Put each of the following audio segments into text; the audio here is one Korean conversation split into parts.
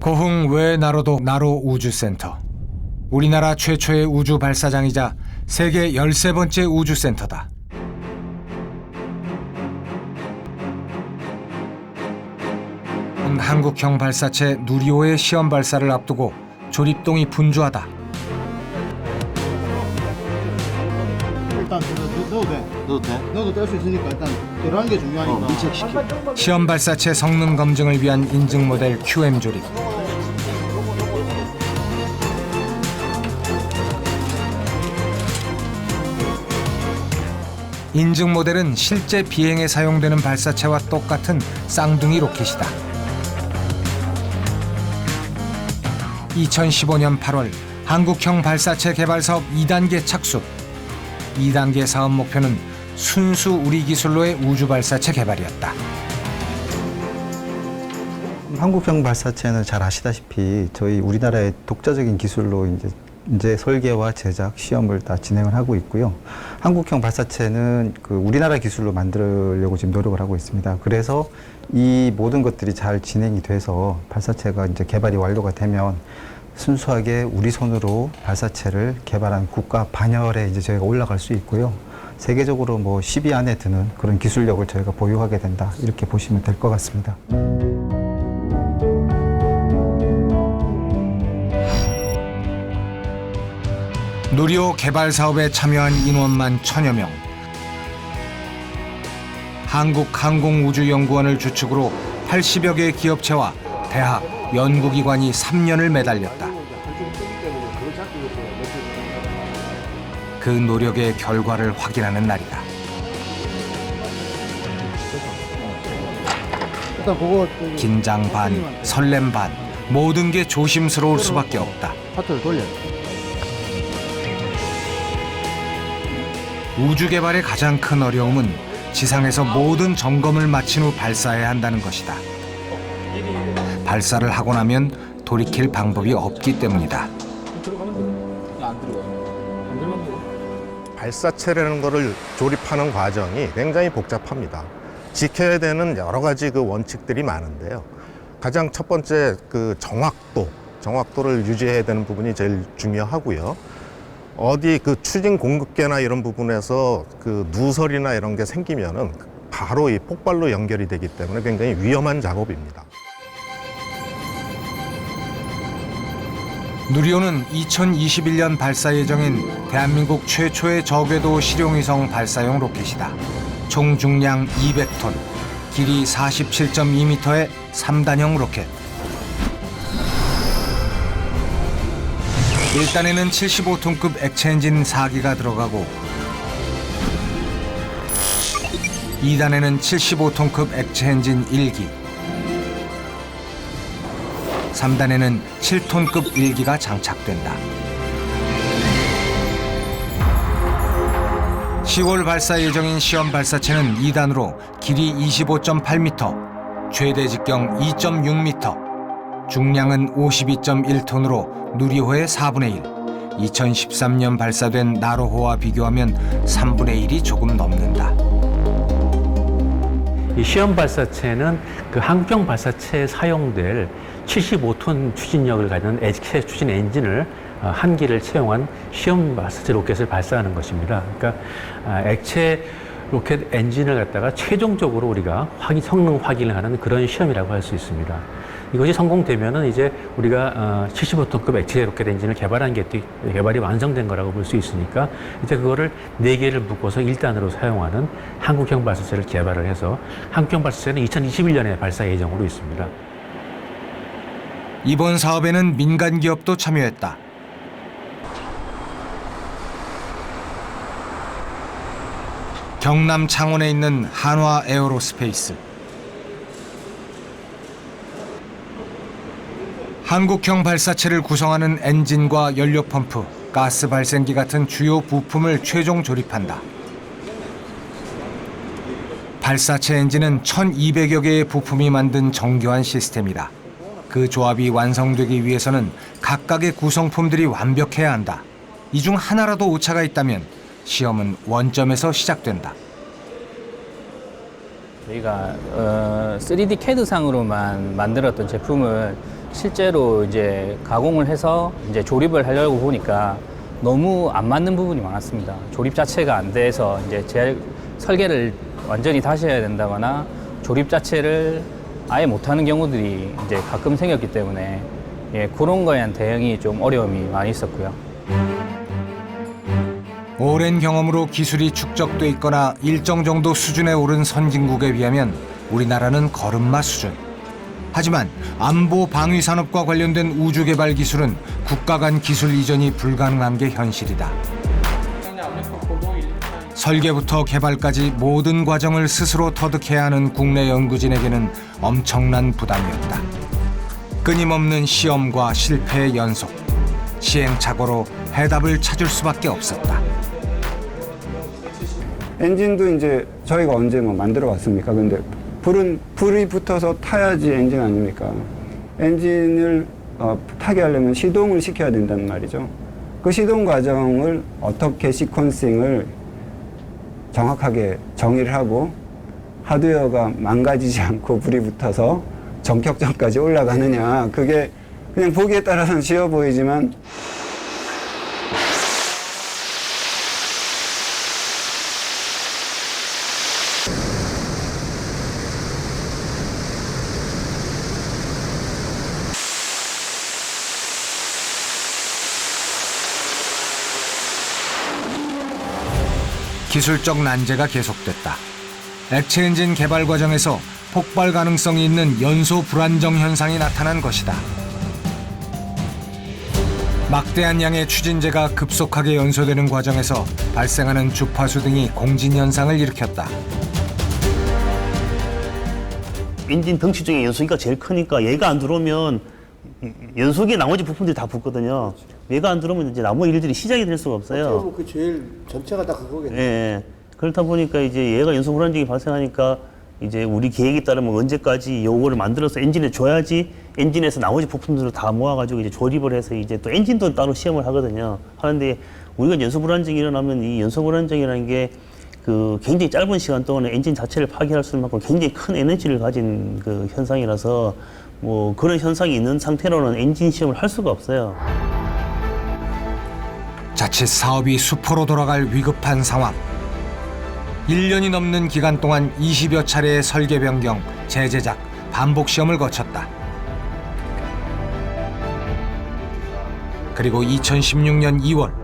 고흥 외나로도 나로 우주센터. 우리나라 최초의 우주 발사장이자 세계 13번째 우주센터다. 한국형 발사체 누리호의 시험 발사를 앞두고 조립동이 분주하다. 일단 넣어도 돼. 넣어도 돼? 넣어도 뗄 수 있으니까 일단 들어가는 게 중요하니까. 밀착시켜. 시험 발사체 성능 검증을 위한 인증 모델 QM 조립. 인증 모델은 실제 비행에 사용되는 발사체와 똑같은 쌍둥이 로켓이다. 2015년 8월 한국형 발사체 개발 사업 2단계 착수. 2단계 사업 목표는 순수 우리 기술로의 우주 발사체 개발이었다. 한국형 발사체는 잘 아시다시피 저희 우리나라의 독자적인 기술로 이제 설계와 제작, 시험을 다 진행을 하고 있고요. 한국형 발사체는 우리나라 기술로 만들려고 지금 노력을 하고 있습니다. 그래서 이 모든 것들이 잘 진행이 돼서 발사체가 이제 개발이 완료가 되면 순수하게 우리 손으로 발사체를 개발한 국가 반열에 이제 저희가 올라갈 수 있고요. 세계적으로 10위 안에 드는 그런 기술력을 저희가 보유하게 된다. 이렇게 보시면 될 것 같습니다. 누리호 개발 사업에 참여한 인원만 1000여 명. 한국항공우주연구원을 주축으로 80여 개의 기업체와 대학, 연구기관이 3년을 매달렸다. 그 노력의 결과를 확인하는 날이다. 일단 그거 긴장 반, 설렘 반, 모든 게 조심스러울 수밖에 없다. 파트를 돌려. 우주 개발의 가장 큰 어려움은 지상에서 모든 점검을 마친 후 발사해야 한다는 것이다. 발사를 하고 나면 돌이킬 방법이 없기 때문이다. 발사체라는 것을 조립하는 과정이 굉장히 복잡합니다. 지켜야 되는 여러 가지 원칙들이 많은데요. 가장 첫 번째 정확도를 유지해야 되는 부분이 제일 중요하고요. 어디 추진 공급계나 이런 부분에서 누설이나 이런 게 생기면은 바로 이 폭발로 연결이 되기 때문에 굉장히 위험한 작업입니다. 누리호는 2021년 발사 예정인 대한민국 최초의 저궤도 실용위성 발사용 로켓이다. 총 중량 200톤, 길이 47.2m의 3단형 로켓. 1단에는 75톤급 액체 엔진 4기가 들어가고 2단에는 75톤급 액체 엔진 1기, 3단에는 7톤급 1기가 장착된다. 10월 발사 예정인 시험 발사체는 2단으로 길이 25.8m, 최대 직경 2.6m, 중량은 52.1톤으로 누리호의 4분의 1, 2013년 발사된 나로호와 비교하면 3분의 1이 조금 넘는다. 이 시험 발사체는 한국형 발사체에 사용될 75톤 추진력을 가진 액체 추진 엔진을 한 기를 채용한 시험 발사체 로켓을 발사하는 것입니다. 그러니까 액체 로켓 엔진을 갖다가 최종적으로 우리가 성능 확인을 하는 그런 시험이라고 할 수 있습니다. 이것이 성공되면은 이제 우리가 75톤급 액체 로켓 엔진을 개발이 완성된 거라고 볼 수 있으니까 이제 그거를 4개를 묶어서 1단으로 사용하는 한국형 발사체를 개발을 해서 한국형 발사체는 2021년에 발사 예정으로 있습니다. 이번 사업에는 민간 기업도 참여했다. 경남 창원에 있는 한화 에어로스페이스. 한국형 발사체를 구성하는 엔진과 연료 펌프, 가스 발생기 같은 주요 부품을 최종 조립한다. 발사체 엔진은 1200여 개의 부품이 만든 정교한 시스템이다. 그 조합이 완성되기 위해서는 각각의 구성품들이 완벽해야 한다. 이 중 하나라도 오차가 있다면 시험은 원점에서 시작된다. 저희가 3D CAD상으로만 만들었던 제품을 실제로 이제 가공을 해서 이제 조립을 하려고 보니까 너무 안 맞는 부분이 많았습니다. 조립 자체가 안 돼서 이제 설계를 완전히 다시 해야 된다거나 조립 자체를 아예 못하는 경우들이 이제 가끔 생겼기 때문에 예, 그런 거에 대한 대응이 좀 어려움이 많이 있었고요. 오랜 경험으로 기술이 축적돼 있거나 일정 정도 수준에 오른 선진국에 비하면 우리나라는 걸음마 수준. 하지만 안보 방위 산업과 관련된 우주 개발 기술은 국가 간 기술 이전이 불가능한 게 현실이다. 설계부터 개발까지 모든 과정을 스스로 터득해야 하는 국내 연구진에게는 엄청난 부담이었다. 끊임없는 시험과 실패의 연속. 시행착오로 해답을 찾을 수밖에 없었다. 엔진도 이제 저희가 언제 뭐 만들어 왔습니까? 근데 불이 붙어서 타야지 엔진 아닙니까? 엔진을 타게 하려면 시동을 시켜야 된단 말이죠. 그 시동 과정을 어떻게 시퀀싱을 정확하게 정의를 하고 하드웨어가 망가지지 않고 불이 붙어서 정격전까지 올라가느냐. 그게 그냥 보기에 따라서는 쉬워 보이지만 기술적 난제가 계속됐다. 액체 엔진 개발 과정에서 폭발 가능성이 있는 연소 불안정 현상이 나타난 것이다. 막대한 양의 추진제가 급속하게 연소되는 과정에서 발생하는 주파수 등이 공진 현상을 일으켰다. 엔진 덩치 중에 연소기가 제일 크니까 얘가 안 들어오면 연소기의 나머지 부품들이 다 붙거든요. 얘가 안 들어오면 이제 나머지 일들이 시작이 될 수가 없어요. 그 제일 전체가 다 그거겠네. 예. 그렇다 보니까 이제 얘가 연소 불안정이 발생하니까 이제 우리 계획에 따르면 언제까지 요거를 만들어서 엔진에 줘야지 엔진에서 나머지 부품들을 다 모아가지고 이제 조립을 해서 이제 또 엔진도 따로 시험을 하거든요. 하는데 우리가 연소 불안정이 일어나면 이 연소 불안정이라는 게 그 굉장히 짧은 시간 동안에 엔진 자체를 파괴할 수 있는 만큼 굉장히 큰 에너지를 가진 그 현상이라서 뭐 그런 현상이 있는 상태로는 엔진 시험을 할 수가 없어요. 자칫 사업이 수포로 돌아갈 위급한 상황. 1년이 넘는 기간 동안 20여 차례의 설계 변경, 재제작, 반복 시험을 거쳤다. 그리고 2016년 2월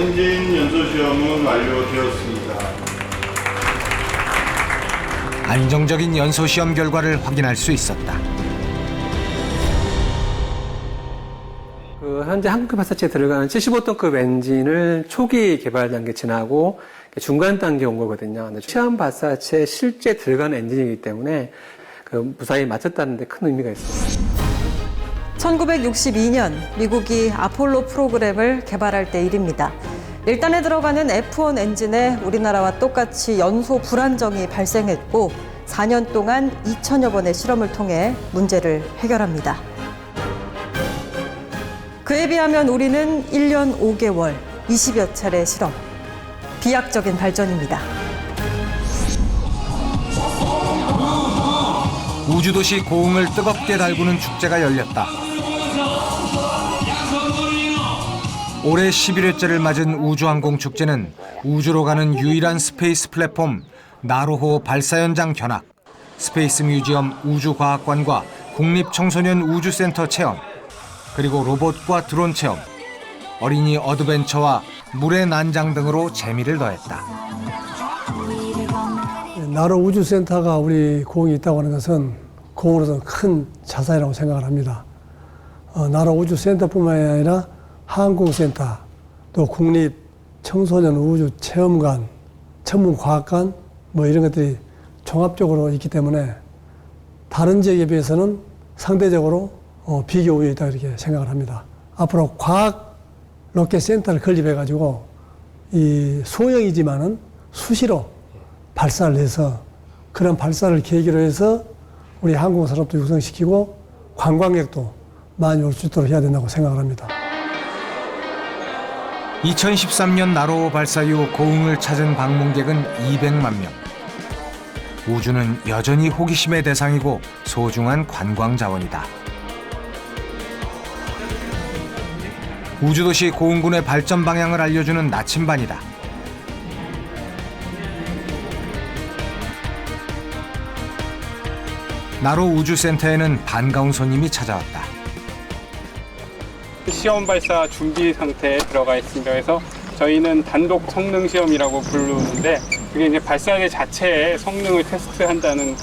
엔진 연소 시험은 완료되었습니다. 안정적인 연소 시험 결과를 확인할 수 있었다. 현재 한국형 발사체에 들어가는 75톤급 엔진을 초기 개발 단계 지나고 중간 단계 온 거거든요. 시험 발사체에 실제 들어가는 엔진이기 때문에 무사히 마쳤다는 데 큰 의미가 있습니다. 1962년 미국이 아폴로 프로그램을 개발할 때 일입니다. 1단에 들어가는 F1 엔진에 우리나라와 똑같이 연소 불안정이 발생했고 4년 동안 2천여 번의 실험을 통해 문제를 해결합니다. 그에 비하면 우리는 1년 5개월, 20여 차례 실험. 비약적인 발전입니다. 우주도시 고흥을 뜨겁게 달구는 축제가 열렸다. 올해 11회째를 맞은 우주항공축제는 우주로 가는 유일한 스페이스 플랫폼 나로호 발사 현장 견학, 스페이스 뮤지엄 우주과학관과 국립청소년 우주센터 체험, 그리고 로봇과 드론 체험, 어린이 어드벤처와 물의 난장 등으로 재미를 더했다. 나로 우주센터가 우리 고흥에 있다고 하는 것은 고흥으로서는 큰 자산이라고 생각을 합니다. 나로 우주센터뿐만 아니라 항공센터, 또 국립 청소년 우주 체험관, 천문과학관 뭐 이런 것들이 종합적으로 있기 때문에 다른 지역에 비해서는 상대적으로 비교 우위에 있다 이렇게 생각을 합니다. 앞으로 과학 로켓 센터를 건립해 가지고 이 소형이지만은 수시로 발사를 해서 그런 발사를 계기로 해서 우리 항공 산업도 육성시키고 관광객도 많이 올 수 있도록 해야 된다고 생각을 합니다. 2013년 나로 발사 이후 고흥을 찾은 방문객은 200만 명. 우주는 여전히 호기심의 대상이고 소중한 관광 자원이다. 우주도시 고흥군의 발전 방향을 알려주는 나침반이다. 나로 우주센터에는 반가운 손님이 찾아왔다. 시험 발사 준비 상태에 들어가 있습니다. 그래서 저희는 단독 성능 시험이라고 부르는데 그게 이제 발사대 자체의 성능을 테스트한다는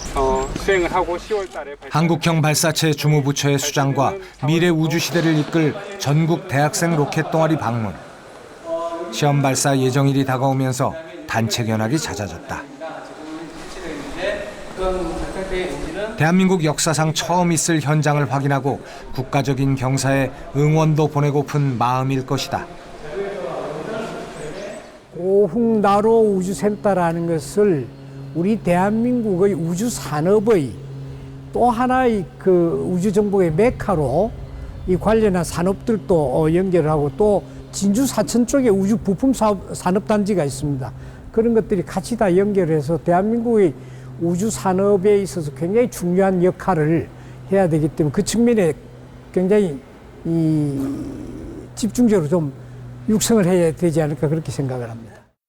수행을 하고 10월 달에 한국형 발사체 주무부처의 수장과 미래 우주 시대를 이끌 전국 대학생 로켓 동아리 방문. 시험 발사 예정일이 다가오면서 단체 견학이 잦아졌다. 대한민국 역사상 처음 있을 현장을 확인하고 국가적인 경사에 응원도 보내고픈 마음일 것이다. 고흥 나로 우주센터라는 것을 우리 대한민국의 우주 산업의 또 하나의 그 우주 정보의 메카로 이 관련한 산업들도 연결하고 또 진주 사천 쪽에 우주 부품 산업 단지가 있습니다. 그런 것들이 같이 다 연결해서 대한민국의 우주 산업에 있어서 굉장히 중요한 역할을 해야 되기 때문에 그 측면에 굉장히 집중적으로 좀 육성을 해야 되지 않을까 그렇게 생각을 합니다.